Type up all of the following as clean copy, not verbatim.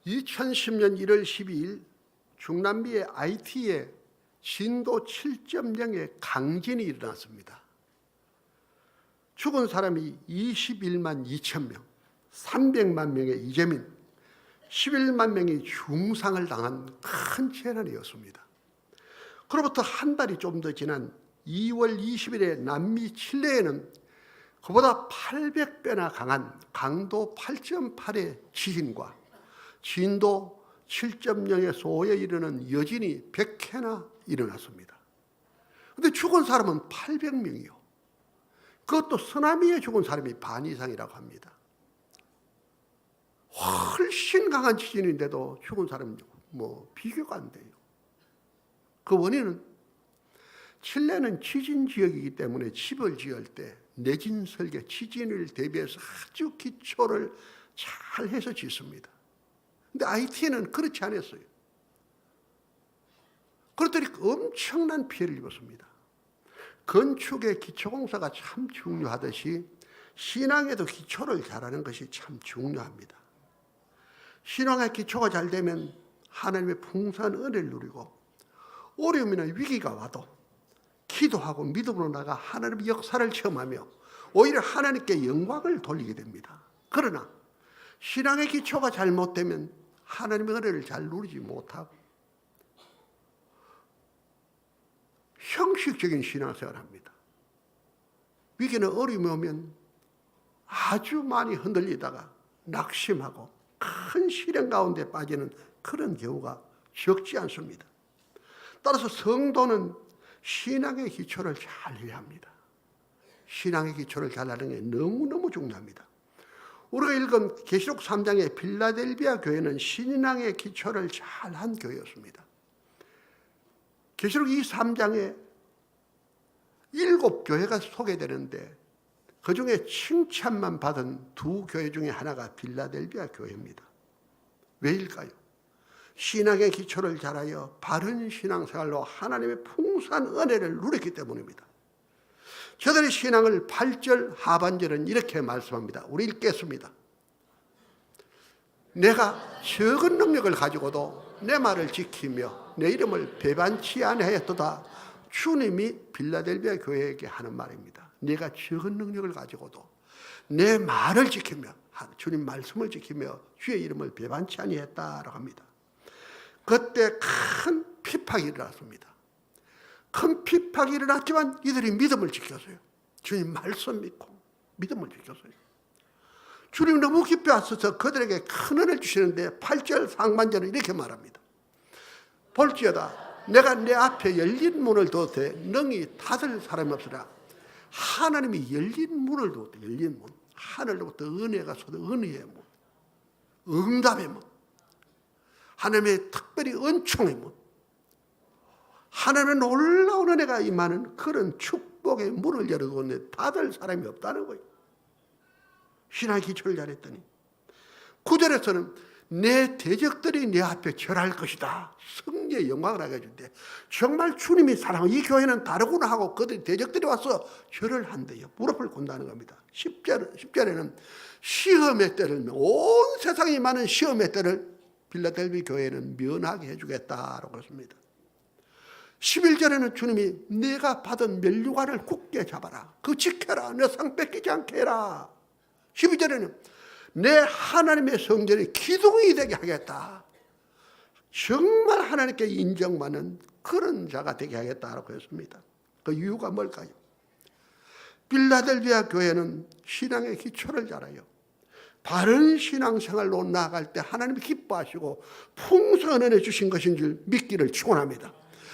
2010년 1월 12일 중남미의 IT에 진도 7.0의 강진이 일어났습니다. 죽은 사람이 21만 2천 명, 300만 명의 이재민, 11만 명이 중상을 당한 큰 재난이었습니다. 그로부터 한 달이 좀 더 지난 2월 20일에 남미 칠레에는 그보다 800배나 강한 강도 8.8의 지진과 진도 7.0의 소에 이르는 여진이 100회나 일어났습니다. 그런데 죽은 사람은 800명이요. 그것도 쓰나미에 죽은 사람이 반 이상이라고 합니다. 훨씬 강한 지진인데도 죽은 사람은 비교가 안 돼요. 그 원인은 칠레는 지진 지역이기 때문에 집을 지을 때 내진 설계, 지진을 대비해서 아주 기초를 잘 해서 짓습니다. 근데 IT는 그렇지 않았어요. 그렇더니 엄청난 피해를 입었습니다. 건축의 기초공사가 참 중요하듯이 신앙에도 기초를 잘하는 것이 참 중요합니다. 신앙의 기초가 잘 되면 하나님의 풍성한 은혜를 누리고 어려움이나 위기가 와도 기도하고 믿음으로 나가 하나님의 역사를 체험하며 오히려 하나님께 영광을 돌리게 됩니다. 그러나 신앙의 기초가 잘못되면 하나님의 은혜를 잘 누리지 못하고 형식적인 신앙생활을 합니다. 위기는 어려움이 오면 아주 많이 흔들리다가 낙심하고 큰 시련 가운데 빠지는 그런 경우가 적지 않습니다. 따라서 성도는 신앙의 기초를 잘 해야 합니다. 신앙의 기초를 잘 하는 게 너무너무 중요합니다. 우리가 읽은 계시록 3장의 필라델비아 교회는 신앙의 기초를 잘한 교회였습니다. 계시록 이 3장에 7교회가 소개되는데 그중에 칭찬만 받은 2교회 중에 하나가 필라델비아 교회입니다. 왜일까요? 신앙의 기초를 잘하여 바른 신앙생활로 하나님의 풍성한 은혜를 누렸기 때문입니다. 저들의 신앙을 8절 하반절은 이렇게 말씀합니다. 우리 읽겠습니다. 내가 적은 능력을 가지고도 내 말을 지키며 내 이름을 배반치 아니하였도다. 주님이 필라델비아 교회에게 하는 말입니다. 내가 적은 능력을 가지고도 내 말을 지키며 주님 말씀을 지키며 주의 이름을 배반치 아니했다라고 합니다. 그때 큰 핍박이 일어났습니다. 큰 핍박이 일어났지만 이들이 믿음을 지켰어요. 주님 말씀 믿고 믿음을 지켰어요. 주님 너무 기뻐하셔서 그들에게 큰 은혜를 주시는데 8절 상반절은 이렇게 말합니다. 볼지어다 내가 내 앞에 열린 문을 두었되 능히 닫을 사람이 없으라. 하나님이 열린 문을 두었대. 열린 문. 하늘로부터 은혜가 쏟아 은혜의 문. 응답의 문. 하나님의 특별히 은총의 문. 하나님의 놀라운 은혜가 임하는 그런 축복의 문을 열어두었는데 닫을 사람이 없다는 거예요. 신앙의 기초를 잘했더니 9절에서는 내 대적들이 내 앞에 절할 것이다. 승리의 영광을 하게 해줄 때 정말 주님이 사랑하는 이 교회는 다르구나 하고 그들이 대적들이 와서 절을 한대요. 무릎을 꿇는다는 겁니다. 10절에는 시험의 때를 온 세상이 많은 시험의 때를 필라델비 교회는 면하게 해주겠다라고 했습니다. 11절에는 주님이 내가 받은 면류관을 굳게 잡아라. 그 지켜라. 내 상 뺏기지 않게 해라. 12절에는 내 하나님의 성전이 기둥이 되게 하겠다. 정말 하나님께 인정받는 그런 자가 되게 하겠다라고 했습니다. 그 이유가 뭘까요? 필라델비아 교회는 신앙의 기초를 잘해요. 바른 신앙생활로 나아갈 때 하나님이 기뻐하시고 풍성한 은혜 주신 것인 줄 믿기를 축원합니다.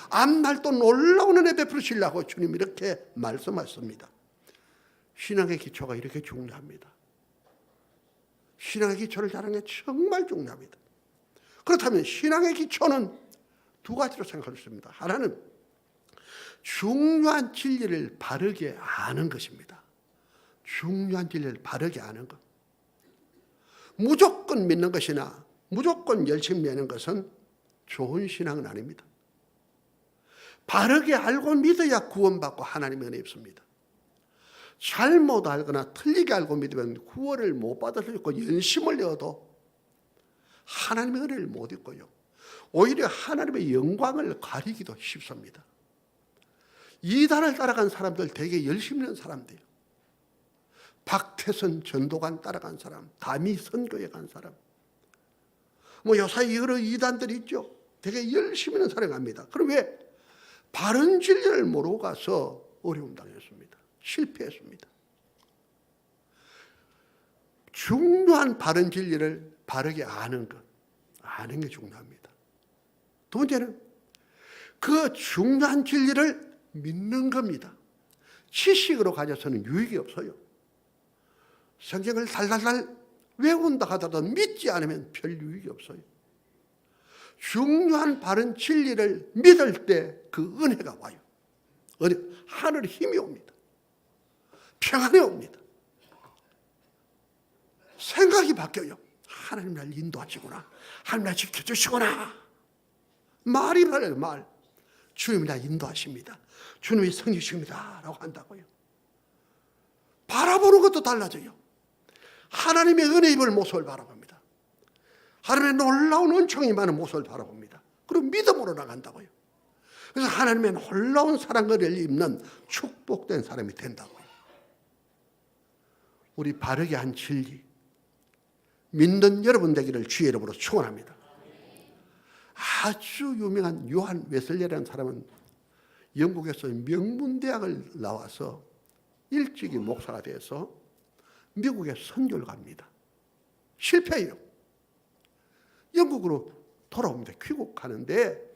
앞날 또 놀라운 은혜 베푸시려고 주님 이렇게 말씀하셨습니다. 신앙의 기초가 이렇게 중요합니다. 신앙의 기초를 잘하는 게 정말 중요합니다. 그렇다면 신앙의 기초는 2가지로 생각할 수 있습니다. 하나는 중요한 진리를 바르게 아는 것입니다. 중요한 진리를 바르게 아는 것. 무조건 믿는 것이나 무조건 열심히 믿는 것은 좋은 신앙은 아닙니다. 바르게 알고 믿어야 구원받고 하나님의 은혜 입습니다. 잘못 알거나 틀리게 알고 믿으면 구원을 못 받을 수 있고 연심을 내어도 하나님의 은혜를 못 잊고요, 오히려 하나님의 영광을 가리기도 쉽습니다. 이단을 따라간 사람들 되게 열심히 있는 사람들이에요. 박태선 전도관 따라간 사람, 다미 선교에 간 사람, 뭐 요사이 여러 이단들이 있죠. 되게 열심히 있는 사람이 갑니다. 그럼 왜? 바른 진리를 모르고 가서 어려움 당했습니다. 실패했습니다. 중요한 바른 진리를 바르게 아는 것, 아는 게 중요합니다. 두 번째는 그 중요한 진리를 믿는 겁니다. 지식으로 가져서는 유익이 없어요. 성경을 달달달 외운다 하더라도 믿지 않으면 별 유익이 없어요. 중요한 바른 진리를 믿을 때 그 은혜가 와요. 하늘 힘이 옵니다. 평안이 옵니다. 생각이 바뀌어요. 하나님 날 인도하시구나. 하나님 날 지켜주시구나. 말이 달라요. 말. 주님이 날 인도하십니다. 주님이 성리십니다 라고 한다고요. 바라보는 것도 달라져요. 하나님의 은혜 입을 모습을 바라봅니다. 하나님의 놀라운 은총이 많은 모습을 바라봅니다. 그리고 믿음으로 나간다고요. 그래서 하나님의 놀라운 사랑을 입는 축복된 사람이 된다고요. 우리 바르게 한 진리 믿는 여러분 되기를 주의 이름으로 축원합니다. 아주 유명한 요한 웨슬레라는 사람은 영국에서 명문대학을 나와서 일찍이 목사가 돼서 미국에 선교를 갑니다. 실패해요. 영국으로 돌아옵니다. 귀국하는데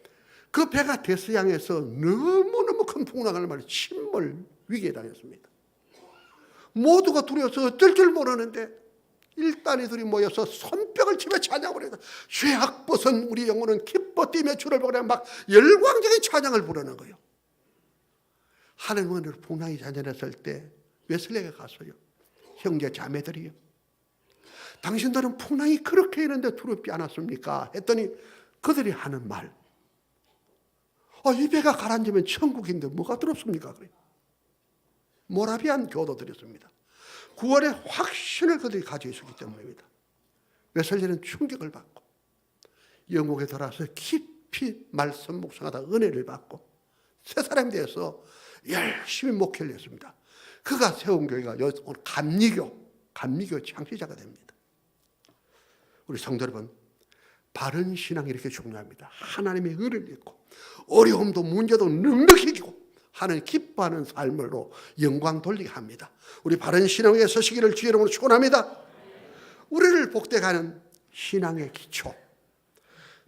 그 배가 대서양에서 너무너무 큰 풍랑을 맞아 침몰 위기에 당했습니다. 모두가 두려워서 어쩔 줄 모르는데 일단이들이 모여서 손뼉을 치며 찬양을 해서 죄악 벗은 우리 영혼은 기뻐 뛰며 주를 보고 막 열광적인 찬양을 부르는 거예요. 하나님 은혜로 풍랑이 잔잔했을 때 웨슬레가 갔어요. 형제 자매들이요, 당신들은 풍랑이 그렇게 있는데 두렵지 않았습니까? 했더니 그들이 하는 말, 이 배가 가라앉으면 천국인데 뭐가 두렵습니까? 그래요. 모라비안 교도들이었습니다. 구원의 확신을 그들이 가지고 있었기 때문입니다. 웨슬레는 충격을 받고 영국에 돌아와서 깊이 말씀 묵상하다 은혜를 받고 새 사람이 되어서 열심히 목회를 했습니다. 그가 세운 교회가 오늘 감리교 창시자가 됩니다. 우리 성도 여러분, 바른 신앙이 이렇게 중요합니다. 하나님의 은혜를 잊고 어려움도 문제도 넉넉히 이기고 하나님 기뻐하는 삶으로 영광 돌리게 합니다. 우리 바른 신앙에 서시기를 주의 이름으로 축원합니다. 우리를 복되가는 신앙의 기초,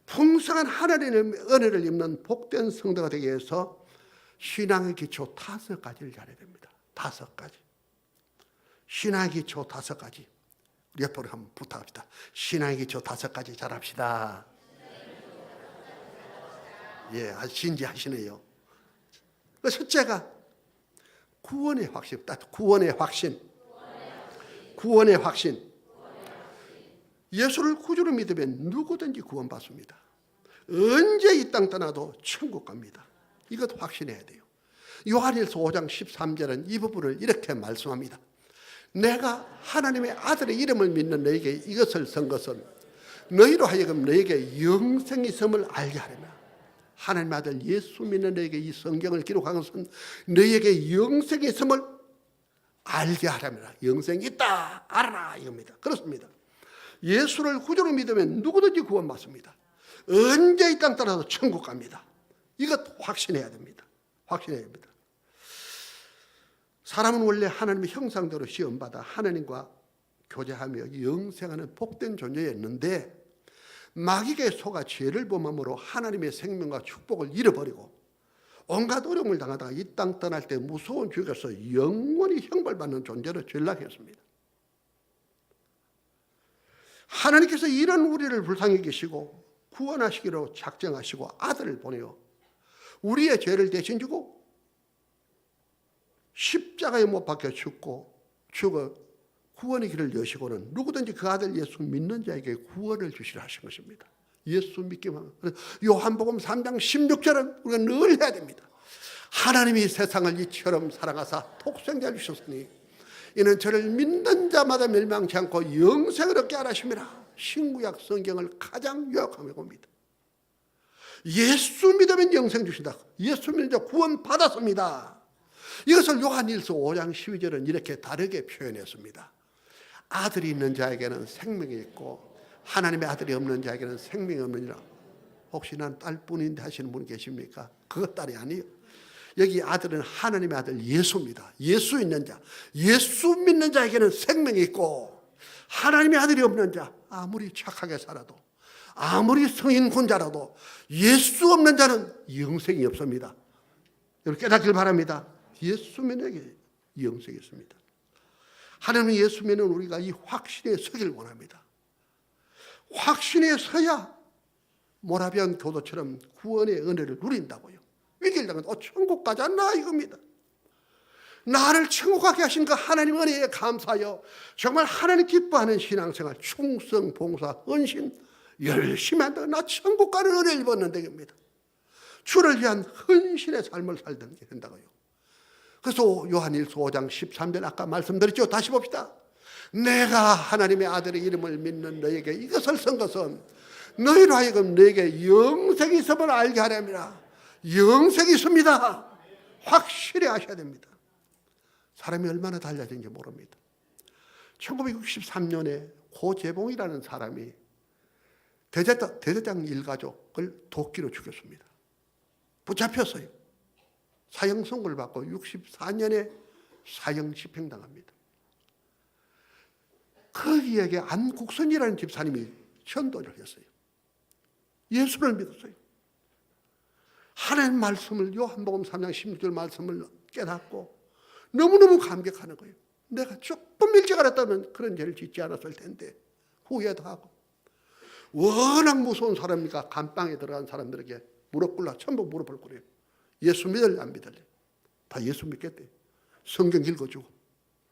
풍성한 하나님의 은혜를 입는 복된 성도가 되기 위해서 신앙의 기초 5가지를 잘해야 됩니다. 5가지. 신앙의 기초 5가지. 우리 옆으로 한번 부탁합시다. 신앙의 기초 5가지 잘합시다. 예, 아주 진지하시네요. 첫째가 구원의 확신. 구원의 확신. 구원의 확신. 예수를 구주로 믿으면 누구든지 구원받습니다. 언제 이 땅 떠나도 천국 갑니다. 이것 확신해야 돼요. 요한일서 5장 13절은 이 부분을 이렇게 말씀합니다. 내가 하나님의 아들의 이름을 믿는 너에게 이것을 쓴 것은 너희로 하여금 너에게 영생이 있음을 알게 하려면, 하나님의 아들 예수 믿는 너에게 이 성경을 기록한 것은 너에게 영생이 있음을 알게 하려면, 영생이 있다 알아라 이겁니다. 그렇습니다. 예수를 구주로 믿으면 누구든지 구원받습니다. 언제 이 땅 떠나도 천국 갑니다. 이것 확신해야 됩니다. 확신해야 됩니다. 사람은 원래 하나님의 형상대로 시험받아 하나님과 교제하며 영생하는 복된 존재였는데 마귀의 속아 죄를 범함으로 하나님의 생명과 축복을 잃어버리고 온갖 어려움을 당하다가 이 땅 떠날 때 무서운 죽에서 영원히 형벌받는 존재로 전락했습니다. 하나님께서 이런 우리를 불쌍히 계시고 구원하시기로 작정하시고 아들을 보내어 우리의 죄를 대신 주고 십자가에 못 박혀 죽고 죽어 구원의 길을 여시고는 누구든지 그 아들 예수 믿는 자에게 구원을 주시라 하신 것입니다. 예수 믿기만 하면. 요한복음 3장 16절은 우리가 늘 해야 됩니다. 하나님이 세상을 이처럼 사랑하사 독생자를 주셨으니 이는 저를 믿는 자마다 멸망치 않고 영생을 얻게 하라 하심이라. 신구약 성경을 가장 요약하며 봅니다. 예수 믿으면 영생 주신다. 예수 믿는 자 구원 받았습니다. 이것을 요한일서 5장 12절은 이렇게 다르게 표현했습니다. 아들이 있는 자에게는 생명이 있고 하나님의 아들이 없는 자에게는 생명이 없느니라. 혹시 난 딸뿐인데 하시는 분 계십니까? 그것 딸이 아니에요. 여기 아들은 하나님의 아들 예수입니다. 예수 있는 자, 예수 믿는 자에게는 생명이 있고 하나님의 아들이 없는 자, 아무리 착하게 살아도 아무리 성인군자라도 예수 없는 자는 영생이 없습니다. 여러분 깨닫길 바랍니다. 예수 믿는 자에게 영생이 있습니다. 하나님은 예수 믿는 우리가 이 확신에 서길 원합니다. 확신에 서야 모라비안 교도처럼 구원의 은혜를 누린다고요. 위기를 당한 천국 가지 않나 이겁니다. 나를 천국 가게 하신 그 하나님 은혜에 감사하여 정말 하나님 기뻐하는 신앙생활, 충성, 봉사, 헌신 열심히 한다. 나 천국 가는 은혜를 받는다 이겁니다. 주를 위한 헌신의 삶을 살던 게 된다고요. 그래서 요한일서 5장 13절 아까 말씀드렸죠. 다시 봅시다. 내가 하나님의 아들의 이름을 믿는 너에게 이것을 쓴 것은 너희로 하여금 너에게 영생이 있음을 알게 하렵니다. 영생이 있습니다. 확실히 아셔야 됩니다. 사람이 얼마나 달라진지 모릅니다. 1963년에 고재봉이라는 사람이 대제당 일가족을 도끼로 죽였습니다. 붙잡혔어요. 사형 선고를 받고 64년에 사형 집행당합니다. 거기에게 안국선이라는 집사님이 전도를 했어요. 예수를 믿었어요. 하나님 말씀을 요한복음 3장 16절 말씀을 깨닫고 너무너무 감격하는 거예요. 내가 조금 일찍 알았다면 그런 죄를 짓지 않았을 텐데 후회도 하고 워낙 무서운 사람이니까 감방에 들어간 사람들에게 무릎 꿇라 전부 무릎을 꿇어요. 예수 믿을래 안 믿을래? 다 예수 믿겠대. 성경 읽어주고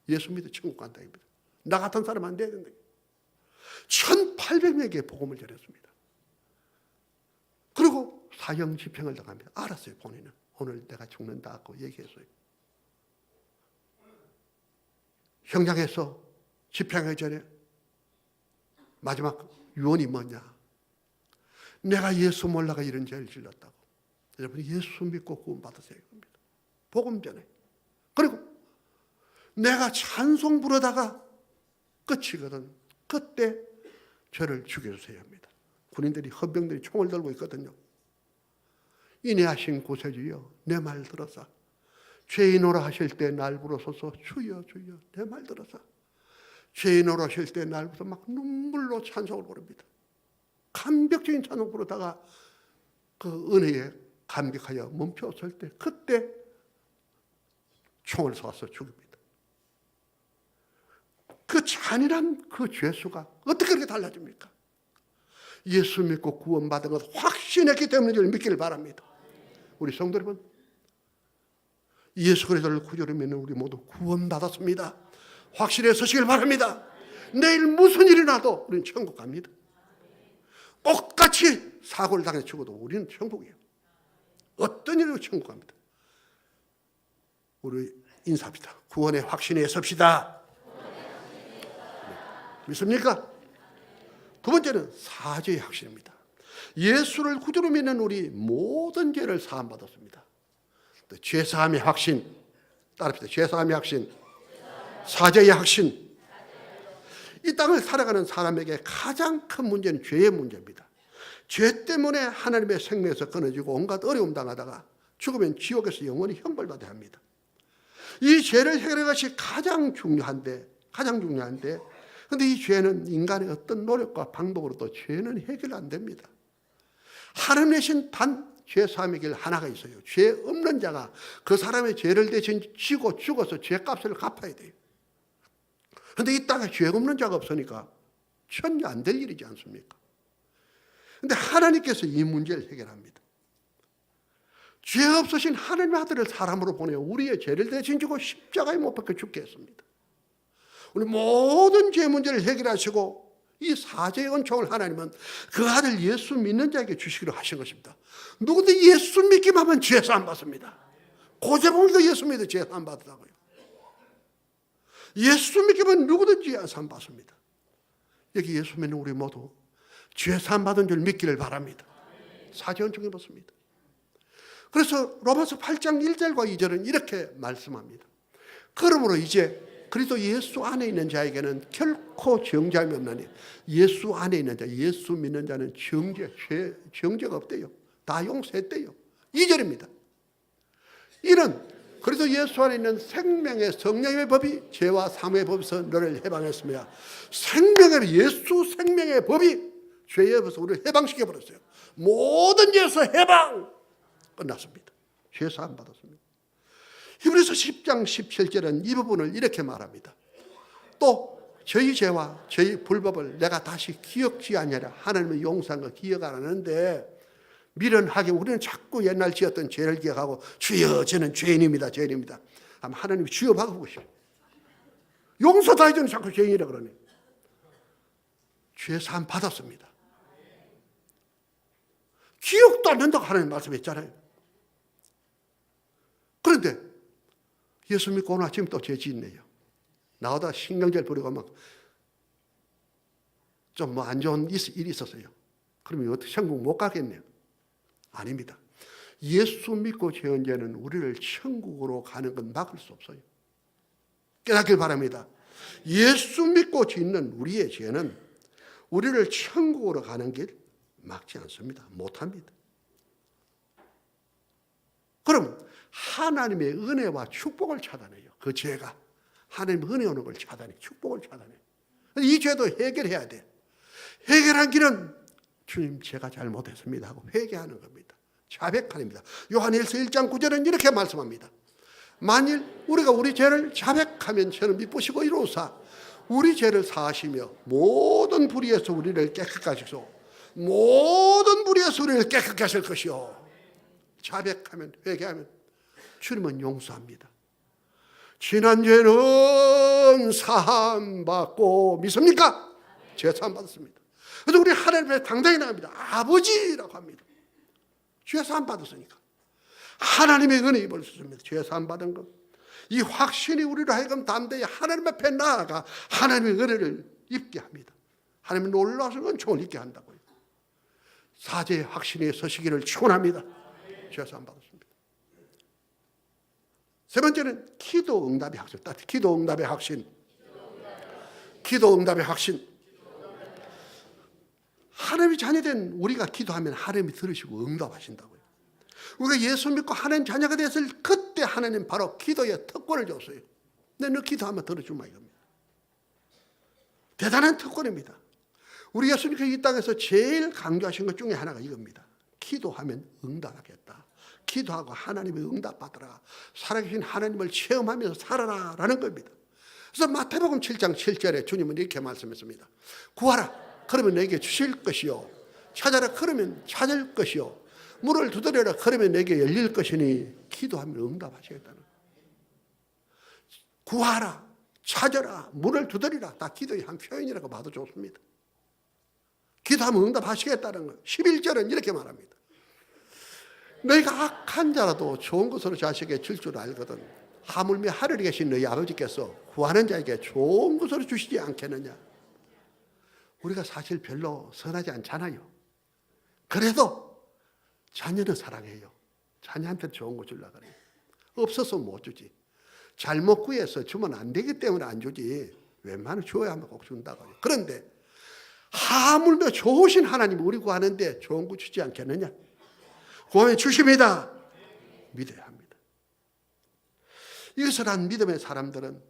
예수 믿어 천국 간다 입니다. 나 같은 사람 안 돼야 된다. 1800명에게 복음을 전했습니다. 그리고 사형 집행을 당합니다. 알았어요. 본인은 오늘 내가 죽는다 하고 얘기했어요. 현장에서 집행하기 전에 마지막 유언이 뭐냐? 내가 예수 몰라가 이런 죄를 질렀다고. 여러분 예수 믿고 구원 받으세요. 복음 전에. 그리고 내가 찬송 부르다가 끝이거든. 그때 저를 죽여주세요 합니다. 군인들이 헌병들이 총을 들고 있거든요. 인내하신 구세주여 내 말 들어서 죄인으로 하실 때 날 부르소서. 주여 주여 내 말 들어서 죄인으로 하실 때 날 부르서 막 눈물로 찬송을 부릅니다. 감격적인 찬송 부르다가 그 은혜에 감격하여 멈췄을 때 그때 총을 쏘아서 죽입니다. 그 잔인한 그 죄수가 어떻게 그렇게 달라집니까? 예수 믿고 구원받은 것 확신했기 때문에 저를 믿기를 바랍니다. 우리 성도 여러분, 예수 그리스도를 구주로 믿는 우리 모두 구원받았습니다. 확실히 서시길 바랍니다. 내일 무슨 일이 나도 우리는 천국 갑니다. 똑같이 사고를 당해 죽어도 우리는 천국이에요. 어떤 일로 천국 갑니다. 우리 인사합시다. 구원의 확신에 섭시다. 믿습니까? 두 번째는 사죄의 확신입니다. 예수를 구주로 믿는 우리 모든 죄를 사함받았습니다. 죄사함의 확신, 따릅시다. 죄사함의 확신, 사죄의 확신. 이 땅을 살아가는 사람에게 가장 큰 문제는 죄의 문제입니다. 죄 때문에 하나님의 생명에서 끊어지고 온갖 어려움 당하다가 죽으면 지옥에서 영원히 형벌받아야 합니다. 이 죄를 해결하는 것이 가장 중요한데 근데 이 죄는 인간의 어떤 노력과 방법으로도 죄는 해결 안 됩니다. 하나님 내신 단 죄사함의 길 하나가 있어요. 죄 없는 자가 그 사람의 죄를 대신 지고 죽어서 죄값을 갚아야 돼요. 그런데 이 땅에 죄 없는 자가 없으니까 전혀 안 될 일이지 않습니까? 그런데 하나님께서 이 문제를 해결합니다. 죄 없으신 하나님의 아들을 사람으로 보내어 우리의 죄를 대신 지고 십자가에 못 박혀 죽게 했습니다. 우리 모든 죄 문제를 해결하시고 이 사죄의 은총을 하나님은 그 아들 예수 믿는 자에게 주시기로 하신 것입니다. 누구든지 예수 믿기만 하면 죄 사함 받습니다. 고재봉도 예수 믿어 죄 사함 받으라고요. 예수 믿기만 누구든지 사함 받습니다. 여기 예수 믿는 우리 모두 죄 사함 받은 줄 믿기를 바랍니다. 사전 중에 벗습니다. 그래서 로마서 8장 1절과 2절은 이렇게 말씀합니다. 그러므로 이제 그리스도 예수 안에 있는 자에게는 결코 정죄함이 없나니, 예수 안에 있는 자, 예수 믿는 자는 정죄가 없대요. 다 용서했대요. 2절입니다. 이는 그리스도 예수 안에 있는 생명의 성령의 법이 죄와 사망의 법에서 너를 해방했습니다. 예수 생명의 법이 죄의 법에서 우리를 해방시켜버렸어요. 모든 죄에서 해방! 끝났습니다. 죄 사함 받았습니다. 히브리서 10장 17절은 이 부분을 이렇게 말합니다. 또 저희 죄와 저희 불법을 내가 다시 기억지 아니하라. 하나님의 용서한 거 기억 안 하는데 미련하게 우리는 자꾸 옛날 지었던 죄를 기억하고 주여 저는 죄인입니다. 죄인입니다. 하나님이 주여 바꿔보시오. 용서 다 해주는 자꾸 죄인이라 그러네. 죄 사함 받았습니다. 기억도 안 난다고 하나님 말씀했잖아요. 그런데 예수 믿고 오늘 아침 또 죄 짓네요. 나오다 신경질 부리고 막 좀 뭐 안 좋은 일이 있었어요. 그러면 어떻게 천국 못 가겠네요. 아닙니다. 예수 믿고 지은 죄는 우리를 천국으로 가는 건 막을 수 없어요. 깨닫길 바랍니다. 예수 믿고 짓는 우리의 죄는 우리를 천국으로 가는 길 막지 않습니다. 못합니다. 그럼 하나님의 은혜와 축복을 차단해요. 그 죄가 하나님의 은혜 오는 걸 차단해, 축복을 차단해요. 이 죄도 해결해야 돼. 해결한 길은 주님 제가 잘못했습니다 하고 회개하는 겁니다. 자백합니다. 요한일서 1장 9절은 이렇게 말씀합니다. 만일 우리가 우리 죄를 자백하면 저는 미쁘시고 이로사 우리 죄를 사하시며 모든 불의에서 우리를 깨끗게 하시소. 모든 불의에서 우리를 깨끗게 하실 것이요. 자백하면, 회개하면 주님은 용서합니다. 지난 죄는 사함받고 믿습니까? 죄 사함받았습니다. 그래서 우리 하나님 앞에 당당히 나갑니다. 아버지라고 합니다. 죄 사함받았으니까. 하나님의 은혜 입을 수 있습니다. 죄 사함받은 것. 이 확신이 우리로 하여금 담대히 하나님 앞에 나아가 하나님의 은혜를 입게 합니다. 하나님의 놀라운 은총을 입게 한다고요. 사죄의 확신에 서시기를 축원합니다. 죄 사함받았습니다. 세 번째는 기도 응답의 확신. 기도 응답의 확신. 기도 응답의 확신. 하나님의 자녀된 우리가 기도하면 하나님이 들으시고 응답하신다고요. 우리가 예수 믿고 하나님 자녀가 됐을 그때 하나님 바로 기도의 특권을 줬어요. 너 기도하면 들어주마 이겁니다. 대단한 특권입니다. 우리 예수님께서 이 땅에서 제일 강조하신 것 중에 하나가 이겁니다. 기도하면 응답하겠다. 기도하고 하나님의 응답받으라. 살아계신 하나님을 체험하면서 살아라라는 겁니다. 그래서 마태복음 7장 7절에 주님은 이렇게 말씀했습니다. 구하라. 그러면 내게 주실 것이요. 찾아라. 그러면 찾을 것이요. 문을 두드려라. 그러면 내게 열릴 것이니 기도하면 응답하시겠다는. 구하라. 찾아라. 문을 두드리라. 다 기도의 한 표현이라고 봐도 좋습니다. 기도하면 응답하시겠다는 것. 11절은 이렇게 말합니다. 너희가 악한 자라도 좋은 것으로 자식에게 줄 줄 알거든. 하물며 하늘에 계신 너희 아버지께서 구하는 자에게 좋은 것으로 주시지 않겠느냐. 우리가 사실 별로 선하지 않잖아요. 그래도 자녀는 사랑해요. 자녀한테 좋은 거 주려고 그래요. 없어서 못 주지. 잘못 구해서 주면 안 되기 때문에 안 주지. 웬만하면 줘야 하면 꼭 준다고요. 그런데 하물며 좋으신 하나님 우리 구하는데 좋은 거 주지 않겠느냐. 구하면 주십니다. 믿어야 합니다. 이것을 한 믿음의 사람들은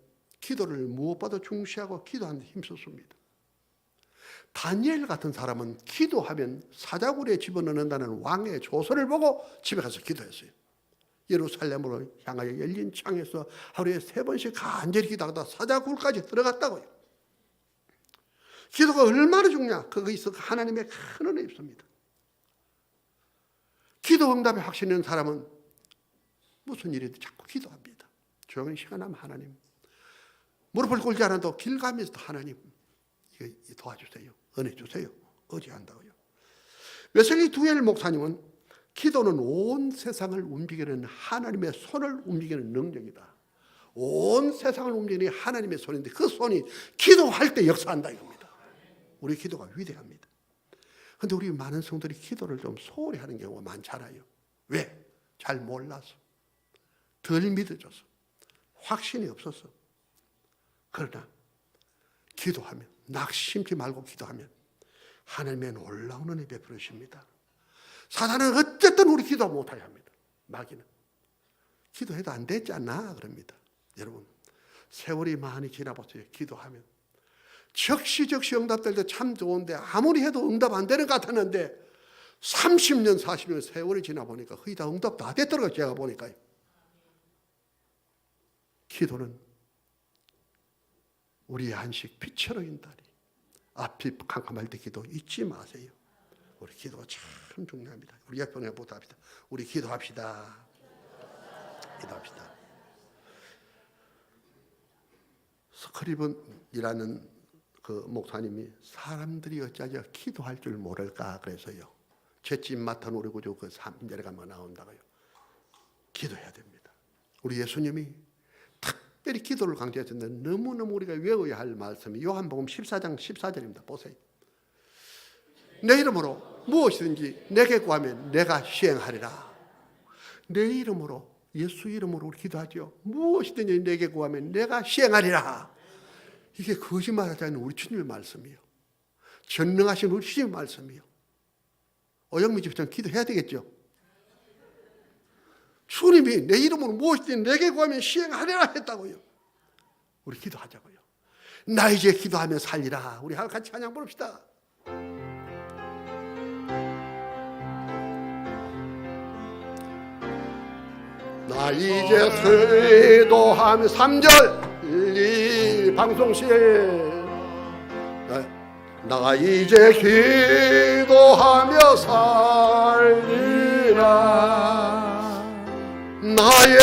기도를 무엇보다 중시하고 기도하는 데 힘썼습니다. 다니엘 같은 사람은 기도하면 사자굴에 집어넣는다는 왕의 조서를 보고 집에 가서 기도했어요. 예루살렘으로 향하여 열린 창에서 하루에 3번씩 간절히 기도하다 사자굴까지 들어갔다고요. 기도가 얼마나 중요하냐. 거기서 하나님의 큰 은혜 입습니다. 기도 응답에 확신 있는 사람은 무슨 일이든 자꾸 기도합니다. 조용히 시간 나면 하나님. 무릎을 꿇지 않아도 길 가면서도 하나님 이거 도와주세요. 은혜 주세요. 의지한다고요. 웨슬리 두엘 목사님은 기도는 온 세상을 움직이는 하나님의 손을 움직이는 능력이다. 온 세상을 움직이는 하나님의 손인데 그 손이 기도할 때 역사한다 이겁니다. 우리 기도가 위대합니다. 그런데 우리 많은 성도들이 기도를 좀 소홀히 하는 경우가 많잖아요. 왜? 잘 몰라서, 덜 믿어져서, 확신이 없어서. 그러나 기도하면, 낙심치 말고 기도하면 하나님의 놀라운 은혜 베풀으십니다. 사단은 어쨌든 우리 기도 못하게 합니다. 마귀는 기도해도 안 되지 않나 그럽니다. 여러분, 세월이 많이 지나보세요. 기도하면 적시적시 응답될 때 참 좋은데 아무리 해도 응답 안 되는 것 같았는데 30년 40년 세월이 지나보니까 거의 다 응답 다 됐더라고요. 제가 보니까요. 기도는 우리의 안식 빛으로 인다니. 앞이 캄캄할 때 기도 잊지 마세요. 우리 기도가 참 중요합니다. 우리 옆에 보답합니다. 우리 기도합시다. 기도합시다. 스크리븐이라는 그 목사님이 사람들이 어찌하여 기도할 줄 모를까 그래서요. 죄짐 맡은 우리 구주 그 3절에 가면 나온다고요. 기도해야 됩니다. 우리 예수님이 특별히 기도를 강조했는데 너무너무 우리가 외워야 할 말씀이 요한복음 14장 14절입니다. 보세요. 내 이름으로 무엇이든지 내게 구하면 내가 시행하리라. 내 이름으로, 예수 이름으로 우리 기도하죠. 무엇이든지 내게 구하면 내가 시행하리라. 이게 거짓말하지 않는 우리 주님의 말씀이요. 전능하신 우리 주님의 말씀이요. 오영미 집사님 기도해야 되겠죠. 주님이 내 이름으로 무엇이든 내게 구하면 시행하리라 했다고요. 우리 기도하자고요. 나 이제 기도하며 살리라. 우리 같이 찬양 부릅시다. 나 이제 기도하며 3절 이 방송실 나 이제 기도하며 살리라. 나의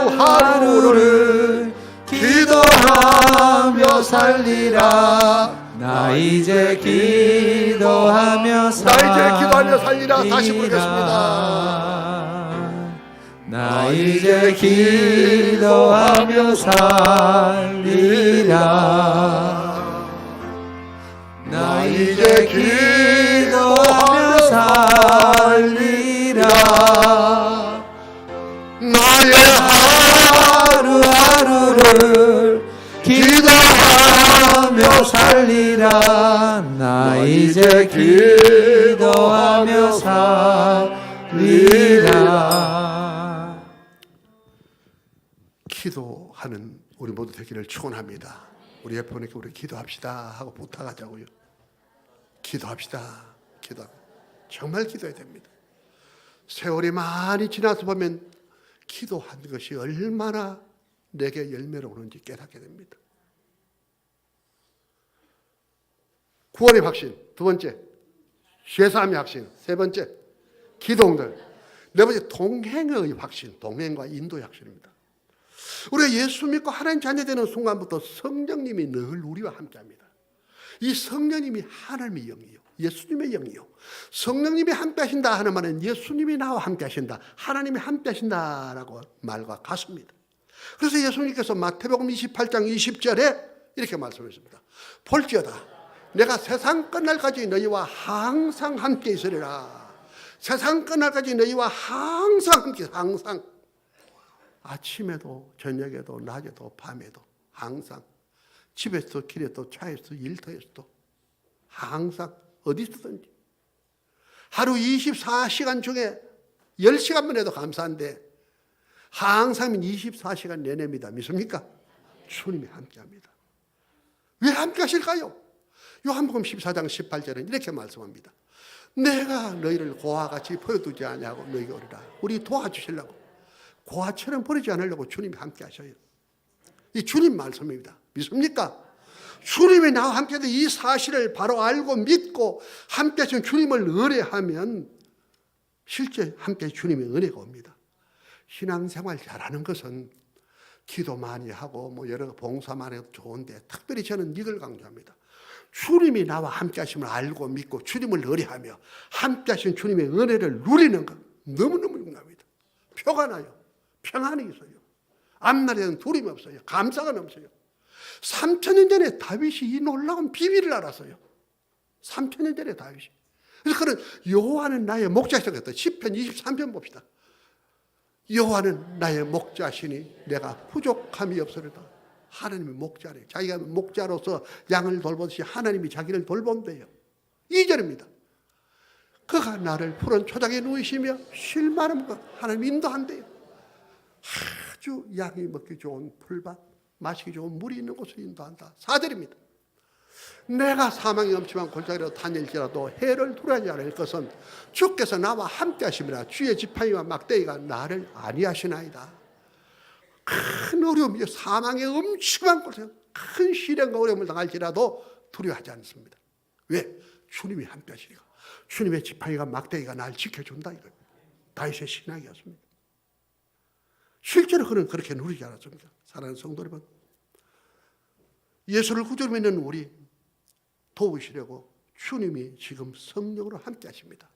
하루하루를 기도하며 살리라. 나 이제 기도하며 살리라. 다시 부르겠습니다. 나 이제 기도하며 살리라. 나 이제 기도하며 살리라. 나의 하루하루를 기도하며 살리라. 나 이제 기도하며 살리라. 기도하는 우리 모두 되기를 축원합니다. 우리 옆에 보니까 우리 기도합시다 하고 부탁하자고요. 기도합시다. 정말 기도해야 됩니다. 세월이 많이 지나서 보면 기도한 것이 얼마나 내게 열매로 오는지 깨닫게 됩니다. 구원의 확신, 두 번째 죄사함의 확신, 세 번째 기도들, 네 번째 동행의 확신, 동행과 인도의 확신입니다. 우리가 예수 믿고 하나님 자녀 되는 순간부터 성령님이 늘 우리와 함께합니다. 이 성령님이 하나님의 영이요, 예수님의 영이요. 성령님이 함께하신다 하는 말은 예수님이 나와 함께하신다, 하나님이 함께하신다라고 말과 같습니다. 그래서 예수님께서 마태복음 28장 20절에 이렇게 말씀하셨습니다. 볼지어다 내가 세상 끝날까지 너희와 항상 함께 있으리라. 세상 끝날까지 너희와 항상 함께, 항상. 아침에도 저녁에도 낮에도 밤에도 항상. 집에서 길에도 차에서 일터에서도 항상 어디서든지. 하루 24시간 중에 10시간만 해도 감사한데 항상 24시간 내내입니다. 믿습니까? 주님이 함께합니다. 왜 함께하실까요? 요한복음 14장 18절은 이렇게 말씀합니다. 내가 너희를 고와 같이 버려두지 아니하고 너희가 오리라. 우리 도와주시려고, 고아처럼 버리지 않으려고 주님이 함께하셔요. 이 주님 말씀입니다. 믿습니까? 주님이 나와 함께해서 이 사실을 바로 알고 믿고 함께하신 주님을 의뢰하면 실제 함께 주님의 은혜가 옵니다. 신앙생활 잘하는 것은 기도 많이 하고 여러 봉사 많이 해도 좋은데 특별히 저는 이걸 강조합니다. 주님이 나와 함께 하심을 알고 믿고 주님을 의뢰하며 함께 하신 주님의 은혜를 누리는 것 너무너무 중요합니다. 표가 나요. 평안이 있어요. 앞날에는 두려움이 없어요. 감사가 넘쳐요. 3,000년 전에 다윗이 이 놀라운 비밀을 알았어요. 3,000년 전에 다윗이. 그래서 그는 여호와는 나의 목자시다. 시편 23편 봅시다. 여호와는 나의 목자시니 내가 부족함이 없으리다. 하나님이 목자래. 자기가 목자로서 양을 돌보듯이 하나님이 자기를 돌본대요. 2절입니다. 그가 나를 푸른 초장에 누이시며 쉴 만한 것 하나님이 인도한대요. 아주 양이 먹기 좋은 풀밭, 마시기 좋은 물이 있는 곳을 인도한다. 4절입니다. 내가 사망의 엄침한 골짜기로 다닐지라도 해를 두려워하지 않을 것은 주께서 나와 함께 하심이라. 주의 지팡이와 막대기가 나를 안위하시나이다. 큰 어려움, 사망의 엄침한 곳에 큰 시련과 어려움을 당할지라도 두려워하지 않습니다. 왜? 주님이 함께 하시니까. 주님의 지팡이가 막대기가 날 지켜준다 이겁니다. 다윗의 신앙이었습니다. 실제로 그는 그렇게 누리지 않았습니다. 사랑하는 성도 여러분, 예수를 구주로 믿는 우리 도우시려고 주님이 지금 성령으로 함께 하십니다.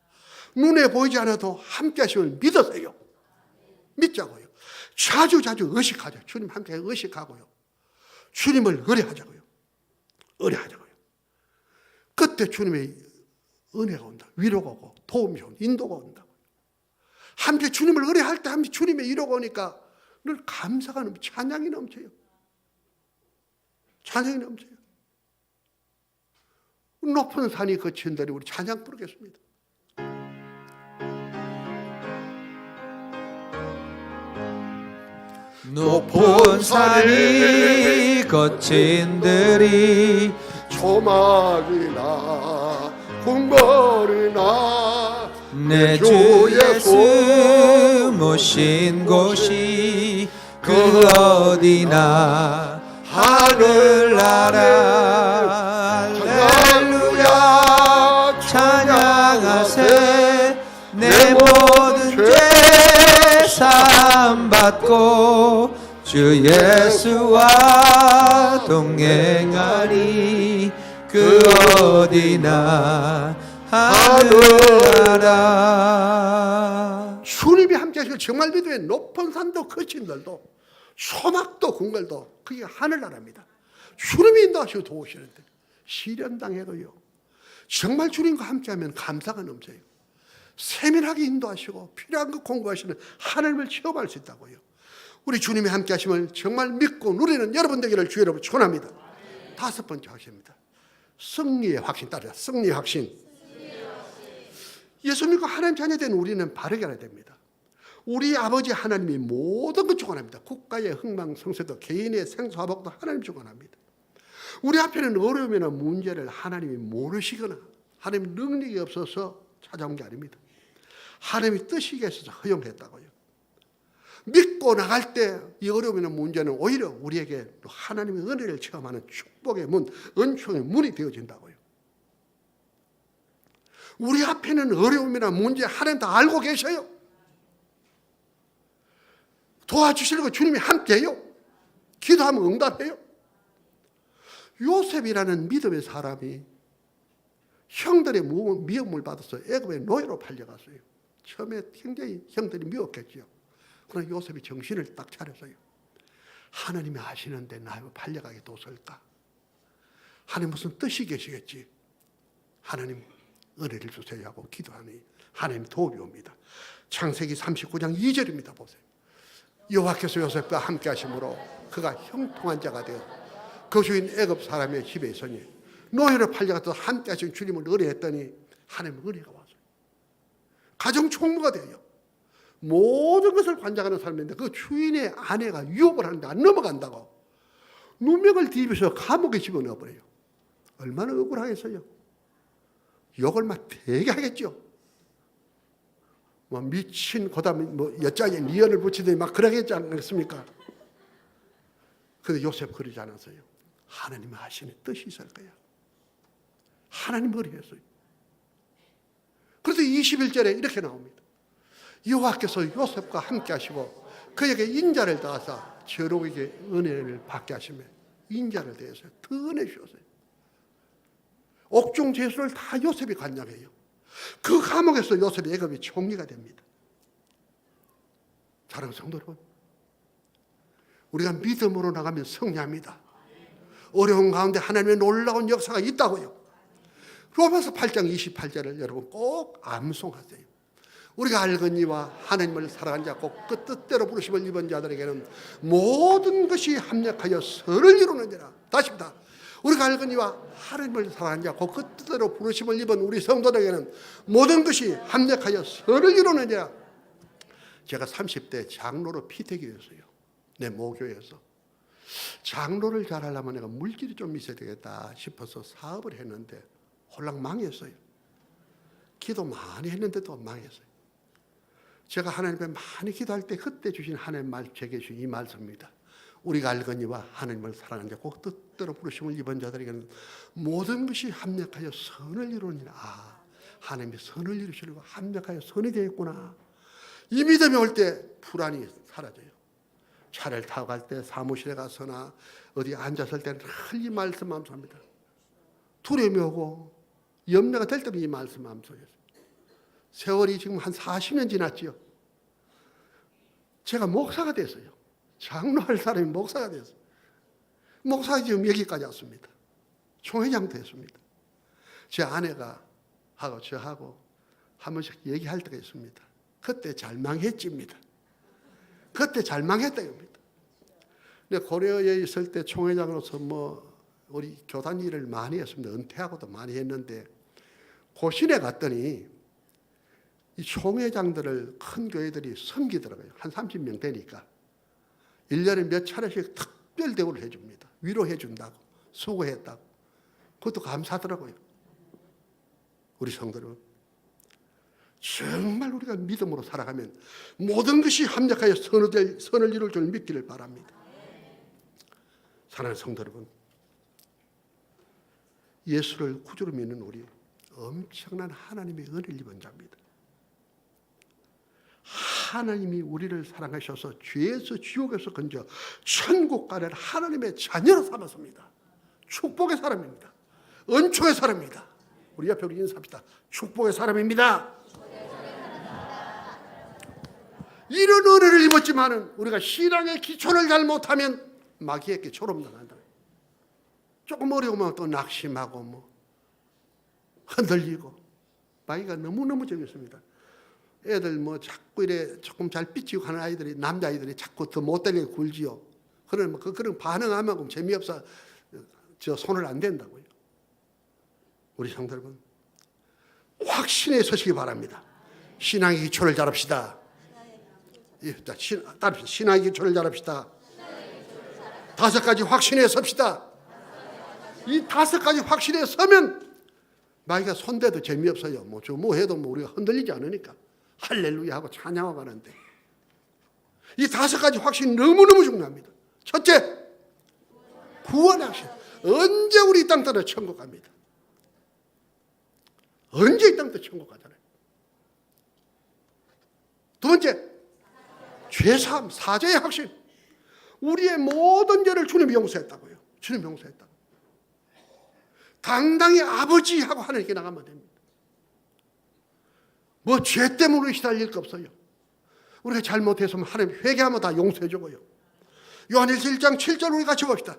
눈에 보이지 않아도 함께 하심을 믿으세요. 믿자고요. 자주 의식하자. 주님 함께 의식하고요. 주님을 의뢰하자고요. 의뢰하자고요. 그때 주님의 은혜가 온다. 위로가 오고 도움이 온다. 인도가 온다. 함께 주님을 의뢰할 때 함께 주님의 위로가 오니까 늘 감사가 넘쳐, 찬양이 넘쳐요. 찬양이 넘쳐요. 높은 산이 거친다니 우리 찬양 부르겠습니다. 높은 산이 거친들이 조막이나 궁궐이나 내 주 예수 모신 곳이 그 어디나 하늘나라 할렐루야 찬양하세 내 모든 죄 사함받고 주 예수와 동행하리 그 어디나 하늘나라. 주님이 함께 하시고 정말 믿음에 높은 산도 거친들도 소막도 궁궐도 그게 하늘나라입니다. 주님이 인도하시고 도우시는데 시련당해도요 정말 주님과 함께하면 감사가 넘쳐요. 세밀하게 인도하시고 필요한 것 공부하시는 하나님을 체험할 수 있다고요. 우리 주님이 함께 하심을 정말 믿고 누리는 여러분 되기를 주의 이름으로 축원합니다. 5번째 확신입니다. 승리의 확신 따르자. 승리의 확신. 예수 믿고 하나님 자녀된 우리는 바르게 알아야 됩니다. 우리 아버지 하나님이 모든 것 주관합니다. 국가의 흥망성쇠도 개인의 생사화복도 하나님 주관합니다. 우리 앞에는 어려움이나 문제를 하나님이 모르시거나 하나님 능력이 없어서 찾아온 게 아닙니다. 하나님이 뜻이 계셔서 허용했다고요. 믿고 나갈 때 이 어려움이나 문제는 오히려 우리에게 하나님의 은혜를 체험하는 축복의 문, 은총의 문이 되어진다고요. 우리 앞에는 어려움이나 문제 하나님 다 알고 계셔요. 도와주시려고 주님이 함께해요. 기도하면 응답해요. 요셉이라는 믿음의 사람이 형들의 미움을 받아서 애굽의 노예로 팔려갔어요. 처음에 굉장히 형들이 미웠겠죠. 그러나 요셉이 정신을 딱 차렸어요. 하나님이 아시는데 나 팔려가게 뒀을까? 하나님 무슨 뜻이 계시겠지? 하나님 은혜를 주세요 하고 기도하니 하나님 도움이 옵니다. 창세기 39장 2절입니다. 보세요. 여호와께서 요셉과 함께 하심으로 그가 형통한 자가 되어 거주인 애굽 사람의 집에 있으니 노예로 팔려가서 함께 하신 주님을 의뢰했더니 하나님 은혜가 왔어요. 가정 총무가 돼요. 모든 것을 관장하는 사람인데 그 주인의 아내가 유혹을 하는데 안 넘어간다고 누명을 뒤집어서 감옥에 집어넣어버려요. 얼마나 억울하겠어요. 욕을 막 되게 하겠죠. 뭐 미친 그다음에 뭐 여자에 니언을 붙이더니 막 그러겠지 않겠습니까? 그런데 요셉 그러지 않았어요. 하나님 하시는 뜻이 있을 거야. 하나님 머리였어요. 그래서 21절에 이렇게 나옵니다. 여호와께서 요셉과 함께 하시고 그에게 인자를 더하사 저록에게 은혜를 받게 하시며 인자를 더해서 더 은혜 주셨어요. 옥중 제수를 다 요셉이 관장해요. 그 감옥에서 요셉이 애굽의 총리가 됩니다. 사랑하는 성도 여러분, 우리가 믿음으로 나가면 승리합니다. 어려운 가운데 하나님의 놀라운 역사가 있다고요. 로마서 8장 28절을 여러분 꼭 암송하세요. 우리가 알거니와 하나님을 사랑한 자 곧 그 뜻대로 부르심을 입은 자들에게는 모든 것이 합력하여 선을 이루느니라. 다시입니다. 우리가 알거니와 하나님을 사랑한 자 곧 그 뜻대로 부르심을 입은 우리 성도들에게는 모든 것이 합력하여 선을 이루느니라. 제가 30대 장로로 피택이었어요. 내 모교에서. 장로를 잘하려면 내가 물질이 좀 있어야 되겠다 싶어서 사업을 했는데 홀랑 망했어요. 기도 많이 했는데도 망했어요. 제가 하나님께 많이 기도할 때 그때 주신 하나님 제게 주신 이 말씀입니다. 우리가 알거니와 하나님을 사랑하는 자 곧 뜻대로 부르심을 입은 자들에게는 모든 것이 합력하여 선을 이루느니라. 하나님이 선을 이루시려고 합력하여 선이 되었구나. 이 믿음이 올 때 불안이 사라져요. 차를 타고 갈 때 사무실에 가서나 어디 앉았을 때는 늘 이 말씀 마음속입니다. 두려움이 오고 염려가 될 때면 이 말씀 마음속에서. 세월이 지금 한 40년 지났지요. 제가 목사가 됐어요. 장로할 사람이 목사가 됐어요. 목사가 지금 여기까지 왔습니다. 총회장도 했습니다. 제 아내가 하고 저하고 한 번씩 얘기할 때가 있습니다. 그때 잘 망했지입니다. 그때 잘 망했다 입니다. 근데 고려에 있을 때 총회장으로서 우리 교단 일을 많이 했습니다. 은퇴하고도 많이 했는데 고신에 갔더니 이 총회장들을 큰 교회들이 섬기더라고요. 한 30명 되니까 1년에 몇 차례씩 특별 대우를 해줍니다. 위로해 준다고, 수고했다고. 그것도 감사하더라고요. 우리 성도는 정말 우리가 믿음으로 살아가면 모든 것이 합력하여 선을 이룰 줄 믿기를 바랍니다. 사랑하는 성도 여러분, 예수를 구주로 믿는 우리 엄청난 하나님의 은혜를 입은 자입니다. 하나님이 우리를 사랑하셔서 죄에서 지옥에서 건져 천국 가는 하나님의 자녀로 삼았습니다. 축복의 사람입니다. 은총의 사람입니다. 우리 옆에 우리 인사합시다. 축복의 사람입니다. 이런 은혜를 입었지만은 우리가 신앙의 기초를 잘못하면 마귀에게 조롱당한다. 조금 어려우면 또 낙심하고 흔들리고 마귀가 너무너무 정했습니다. 애들 자꾸 이래 조금 잘 삐치고 하는 아이들이, 남자아이들이 자꾸 더 못되게 굴지요. 그런 반응하면 재미없어 손을 안 댄다고요. 우리 성도 여러분, 확신에 서시기 바랍니다. 신앙의 기초를 잘합시다. 신앙의 기초를 잘합시다. 5가지 확신에 섭시다. 이 5가지 확신에 서면 마귀가 손대도 재미없어요. 뭐 해도 우리가 흔들리지 않으니까 할렐루야 하고 찬양하고 가는데 이 5가지 확신이 너무너무 중요합니다. 첫째, 구원의 확신. 언제 우리 이 땅 떠나 천국 갑니다. 언제 이 땅 떠나 천국 가잖아요. 두 번째, 죄사함, 사죄의 확신. 우리의 모든 죄를 주님이 용서했다고요. 주님이 용서했다고. 당당히 아버지하고 하나님께 나가면 됩니다. 죄 때문에 시달릴 거 없어요. 우리가 잘못했으면 하나님 회개하면 다 용서해 주고요. 요한일서 1장 7절 우리 같이 봅시다.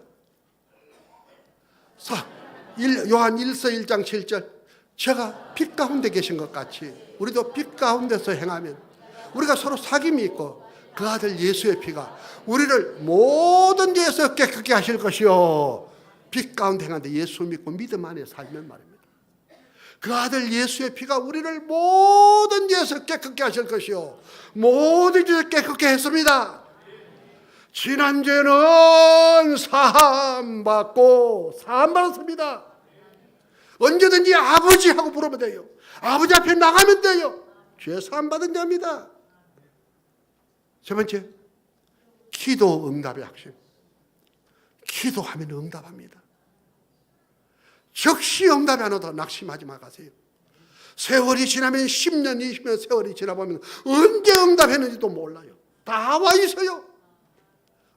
요한 1서 1장 7절. 제가 빛 가운데 계신 것 같이 우리도 빛 가운데서 행하면 우리가 서로 사귐이 있고 그 아들 예수의 피가 우리를 모든 죄에서 깨끗게 하실 것이요. 빛 가운데 행하는데 예수 믿고 믿음 안에 살면 말입니다. 그 아들 예수의 피가 우리를 모든 죄에서 깨끗게 하실 것이요. 모든 죄를 깨끗게 했습니다. 지난 죄는 사함받았습니다. 언제든지 아버지하고 부르면 돼요. 아버지 앞에 나가면 돼요. 죄 사함받은 자입니다. 세 번째, 기도 응답의 확신. 기도하면 응답합니다. 즉시 응답이 안 오다 낙심하지 마세요. 세월이 지나면 10년, 20년 세월이 지나보면 언제 응답했는지도 몰라요. 다 와 있어요.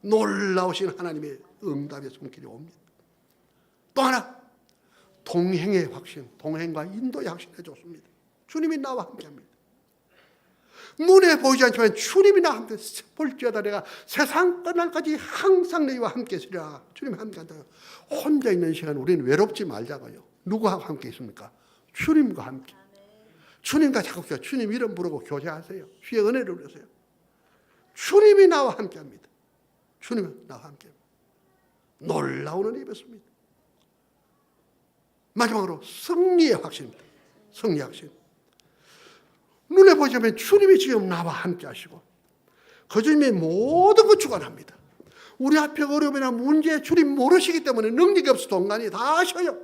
놀라우신 하나님의 응답의 손길이 옵니다. 또 하나, 동행의 확신, 동행과 인도의 확신해 줬습니다. 주님이 나와 함께합니다. 눈에 보이지 않지만 주님이나 함께 볼지어다 내가 세상 끝날까지 항상 너희와 함께 있으리라. 주님이 함께 한다. 혼자 있는 시간 우리는 외롭지 말자고요. 누구와 함께 있습니까? 주님과 함께. 주님과 자꾸 주님 이름 부르고 교제하세요. 주의 은혜를 누리세요. 주님이 나와 함께 합니다. 주님이 나와 함께 합니다. 놀라운 은혜 입었습니다. 마지막으로 승리의 확신입니다. 승리의 확신. 눈에 보자면 주님이 지금 나와 함께 하시고 그 주님이 모든 것 주관합니다. 우리 앞에 어려움이나 문제 주님 모르시기 때문에 능력이 없어도 인간이 다 하셔요.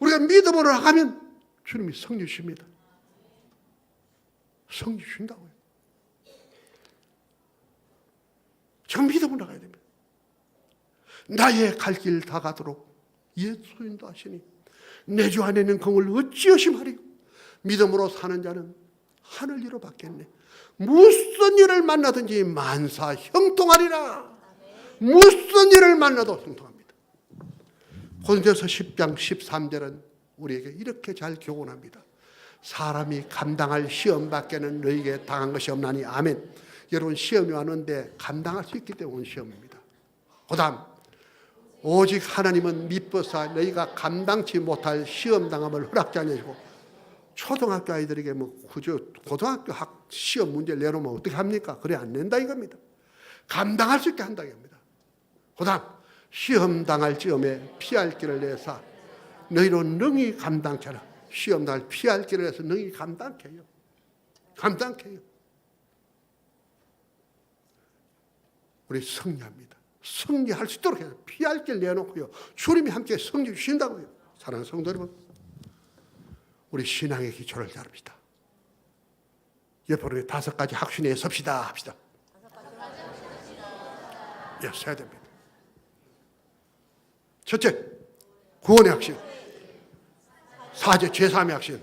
우리가 믿음으로 나가면 주님이 승리 주십니다. 승리 주신다고요. 지금 믿음으로 나가야 됩니다. 나의 갈 길 다 가도록 예수 인도하시니 내 주 안에는 공을 어찌하시 말이고 믿음으로 사는 자는 하늘 위로 받겠네. 무슨 일을 만나든지 만사 형통하리라. 무슨 일을 만나도 형통합니다. 고린도서 10장 13절은 우리에게 이렇게 잘 교훈합니다. 사람이 감당할 시험 밖에는 너희에게 당한 것이 없나니. 아멘. 여러분 시험이 왔는데 감당할 수 있기 때문에 온 시험입니다. 그 다음 오직 하나님은 미쁘사 너희가 감당치 못할 시험당함을 허락지 않으시고. 초등학교 아이들에게 고등학교 시험 문제를 내놓으면 어떻게 합니까? 그래 안 낸다 이겁니다. 감당할 수 있게 한다고 합니다. 그 다음 시험 당할 즈음에 피할 길을 내사 너희로 능히 감당케라. 시험 당할 피할 길을 내서 능히 감당케 해요. 감당케 해요. 우리 승리합니다. 승리할 수 있도록 해요. 피할 길 내놓고요. 주님이 함께 승리 주신다고요. 사랑하는 성도 여러분, 우리 신앙의 기초를 잡읍시다. 옆으로 5가지 확신에 섭시다 합시다. 예, 서야 됩니다. 첫째, 구원의 확신. 사제 제3의 확신.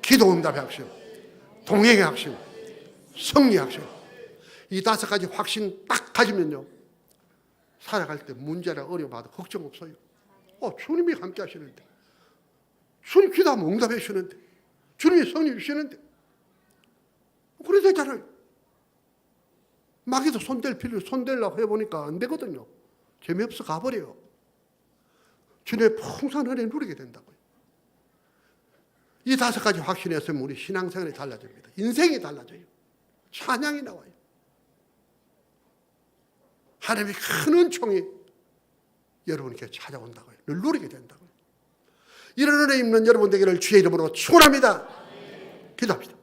기도응답의 확신. 동행의 확신. 승리의 확신. 이 5가지 확신 딱 가지면요, 살아갈 때 문제나 어려움 받아 걱정 없어요. 주님이 함께 하시는데, 주님 기도하면 응답해 주시는데, 주님이 승리 주시는데, 그래 되잖아요. 마귀도 손대려고 해보니까 안 되거든요. 재미없어 가버려요. 주님의 풍성한 은혜 누리게 된다고요. 이 5가지 확신했으면 우리 신앙생활이 달라집니다. 인생이 달라져요. 찬양이 나와요. 하나님의 큰 은총이 여러분께 찾아온다고요. 늘 누리게 된다고요. 이런 은혜 입는 여러분 되기를 주의 이름으로 축원합니다. 기도합시다.